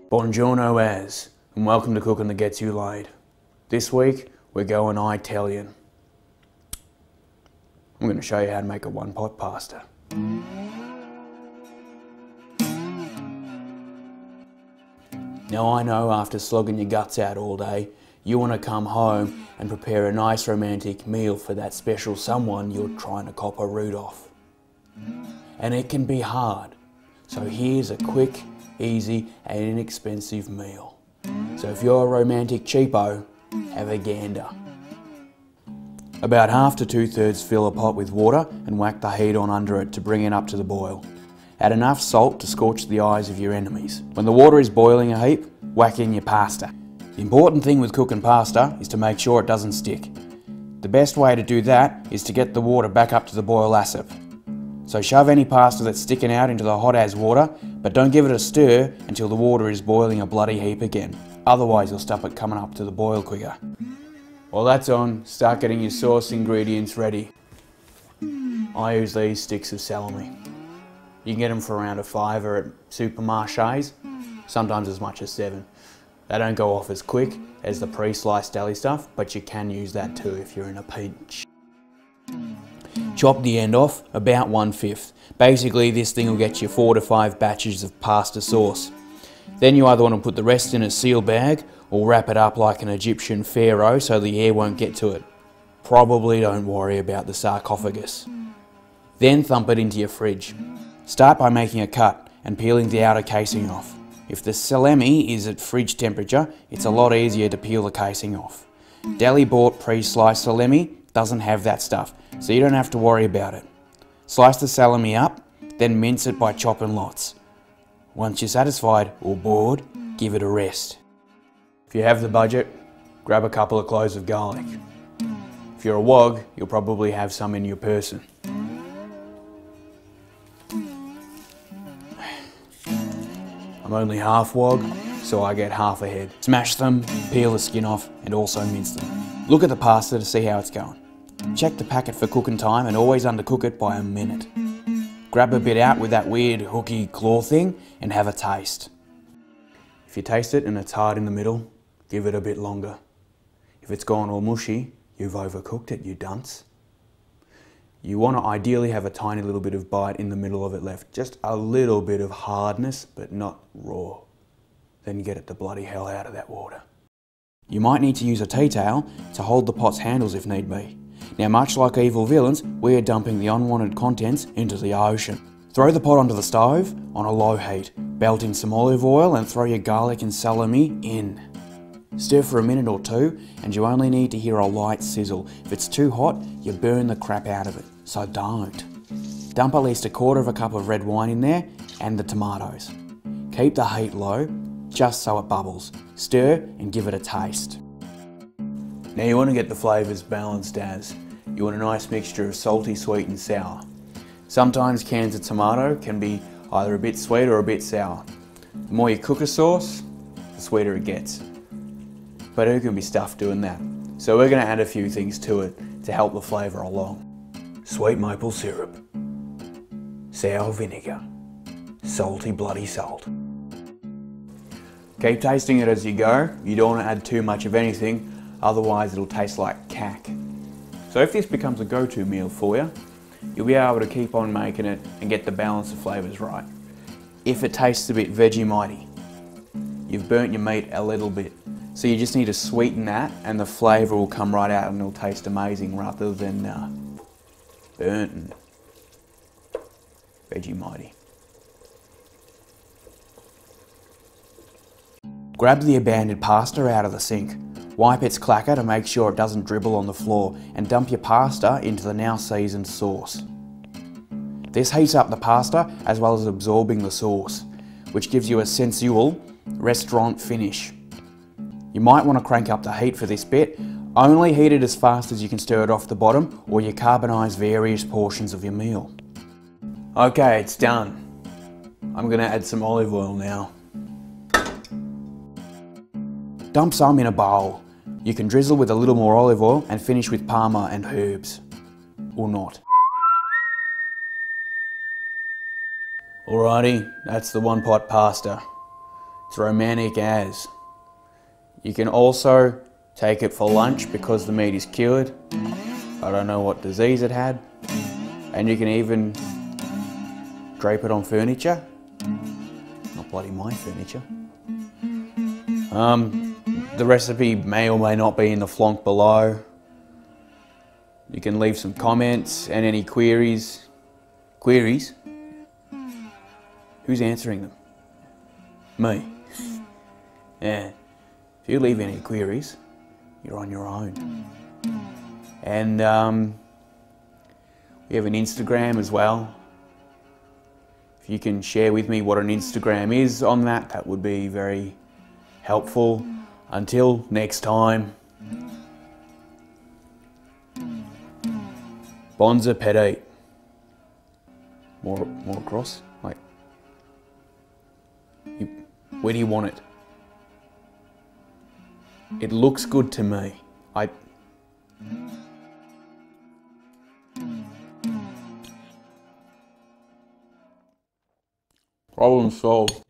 Buongiorno as, and welcome to Cooking That Gets You Laid. This week, we're going Italian. I'm going to show you how to make a one-pot pasta. Now I know after slogging your guts out all day, you want to come home and prepare a nice romantic meal for that special someone you're trying to cop a root off. And it can be hard, so here's a quick, easy and inexpensive meal. So if you're a romantic cheapo, have a gander. About 1/2 to 2/3 fill a pot with water and whack the heat on under it to bring it up to the boil. Add enough salt to scorch the eyes of your enemies. When the water is boiling a heap, whack in your pasta. The important thing with cooking pasta is to make sure it doesn't stick. The best way to do that is to get the water back up to the boil ASAP. So shove any pasta that's sticking out into the hot as water, but don't give it a stir until the water is boiling a bloody heap again. Otherwise you'll stop it coming up to the boil quicker. While that's on, start getting your sauce ingredients ready. I use these sticks of salami. You can get them for around $5 at supermarchés, sometimes as much as $7. They don't go off as quick as the pre-sliced deli stuff, but you can use that too if you're in a pinch. Chop the end off about 1/5. Basically this thing will get you 4 to 5 batches of pasta sauce. Then you either want to put the rest in a seal bag or wrap it up like an Egyptian pharaoh so the air won't get to it. Probably don't worry about the sarcophagus. Then thump it into your fridge. Start by making a cut and peeling the outer casing off. If the salami is at fridge temperature, it's a lot easier to peel the casing off. Deli bought pre-sliced salami doesn't have that stuff, so you don't have to worry about it. Slice the salami up, then mince it by chopping lots. Once you're satisfied or bored, give it a rest. If you have the budget, grab a couple of cloves of garlic. If you're a wog, you'll probably have some in your person. I'm only half wog, so I get half a head. Smash them, peel the skin off, and also mince them. Look at the pasta to see how it's going. Check the packet for cooking time and always undercook it by a minute. Grab a bit out with that weird hooky claw thing and have a taste. If you taste it and it's hard in the middle, give it a bit longer. If it's gone all mushy, you've overcooked it, you dunce. You want to ideally have a tiny little bit of bite in the middle of it left. Just a little bit of hardness, but not raw. Then get it the bloody hell out of that water. You might need to use a tea towel to hold the pot's handles if need be. Now, much like evil villains, we are dumping the unwanted contents into the ocean. Throw the pot onto the stove on a low heat. Belt in some olive oil and throw your garlic and salami in. Stir for a minute or two and you only need to hear a light sizzle. If it's too hot, you burn the crap out of it, so don't. Dump at least 1/4 cup of red wine in there and the tomatoes. Keep the heat low, just so it bubbles. Stir and give it a taste. Now you want to get the flavours balanced as. You want a nice mixture of salty, sweet and sour. Sometimes cans of tomato can be either a bit sweet or a bit sour. The more you cook a sauce, the sweeter it gets. But who can be stuffed doing that? So we're going to add a few things to it to help the flavour along. Sweet maple syrup, sour vinegar, salty bloody salt. Keep tasting it as you go. You don't want to add too much of anything, otherwise it'll taste like cack. So if this becomes a go-to meal for you, you'll be able to keep on making it and get the balance of flavours right. If it tastes a bit Vegemite-y, you've burnt your meat a little bit. So you just need to sweeten that and the flavour will come right out and it'll taste amazing rather than burnt and Vegemite-y. Grab the abandoned pasta out of the sink. Wipe its clacker to make sure it doesn't dribble on the floor and dump your pasta into the now seasoned sauce. This heats up the pasta as well as absorbing the sauce, which gives you a sensual restaurant finish. You might want to crank up the heat for this bit. Only heat it as fast as you can stir it off the bottom or you carbonise various portions of your meal. Okay, it's done. I'm going to add some olive oil now. Dump some in a bowl. You can drizzle with a little more olive oil and finish with parma and herbs. Or not. Alrighty, that's the one pot pasta. It's romantic as. You can also take it for lunch because the meat is cured. I don't know what disease it had. And you can even drape it on furniture. Not bloody my furniture. The recipe may or may not be in the flonk below. You can leave some comments and any queries. Queries? Who's answering them? Me. Yeah. If you leave any queries, you're on your own. And we have an Instagram as well. If you can share with me what an Instagram is on that, that would be very helpful. Until next time. Bonza Petit. More across? Like, where do you want it? It looks good to me. Problem solved.